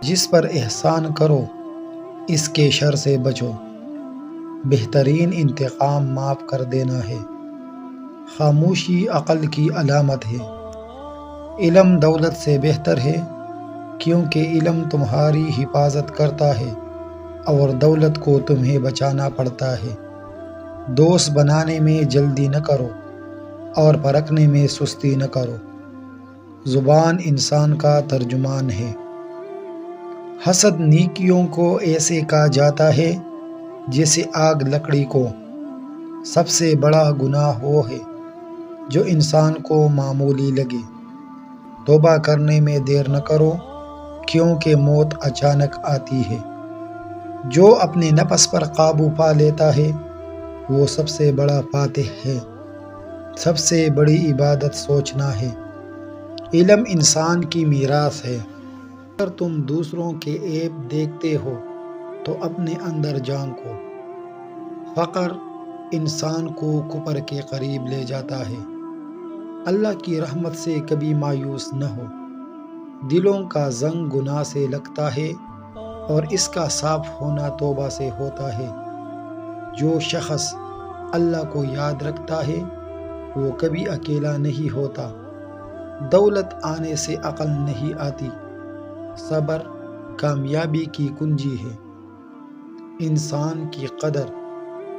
جس پر احسان کرو اس کے شر سے بچو، بہترین انتقام معاف کر دینا ہے، خاموشی عقل کی علامت ہے۔ علم دولت سے بہتر ہے کیونکہ علم تمہاری حفاظت کرتا ہے اور دولت کو تمہیں بچانا پڑتا ہے۔ دوست بنانے میں جلدی نہ کرو اور پرکھنے میں سستی نہ کرو۔ زبان انسان کا ترجمان ہے۔ حسد نیکیوں کو ایسے کہا جاتا ہے جیسے آگ لکڑی کو۔ سب سے بڑا گناہ وہ ہے جو انسان کو معمولی لگے۔ توبہ کرنے میں دیر نہ کرو کیونکہ موت اچانک آتی ہے۔ جو اپنے نفس پر قابو پا لیتا ہے وہ سب سے بڑا فاتح ہے۔ سب سے بڑی عبادت سوچنا ہے۔ علم انسان کی میراث ہے۔ اگر تم دوسروں کے عیب دیکھتے ہو تو اپنے اندر جھانکو۔ فقر انسان کو کفر کے قریب لے جاتا ہے۔ اللہ کی رحمت سے کبھی مایوس نہ ہو۔ دلوں کا زنگ گناہ سے لگتا ہے اور اس کا صاف ہونا توبہ سے ہوتا ہے۔ جو شخص اللہ کو یاد رکھتا ہے وہ کبھی اکیلا نہیں ہوتا۔ دولت آنے سے عقل نہیں آتی، صبر کامیابی کی کنجی ہے۔ انسان کی قدر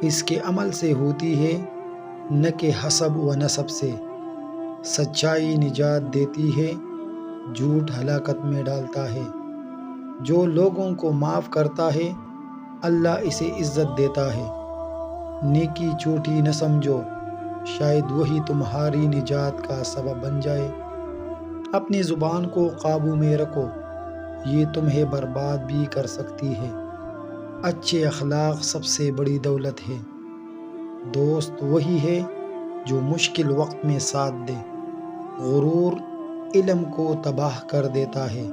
اس کے عمل سے ہوتی ہے نہ کہ حسب و نسب سے۔ سچائی نجات دیتی ہے، جھوٹ ہلاکت میں ڈالتا ہے۔ جو لوگوں کو معاف کرتا ہے اللہ اسے عزت دیتا ہے۔ نیکی چھوٹی نہ سمجھو، شاید وہی تمہاری نجات کا سبب بن جائے۔ اپنی زبان کو قابو میں رکھو، یہ تمہیں برباد بھی کر سکتی ہے۔ اچھے اخلاق سب سے بڑی دولت ہے۔ دوست وہی ہے جو مشکل وقت میں ساتھ دے۔ غرور علم کو تباہ کر دیتا ہے۔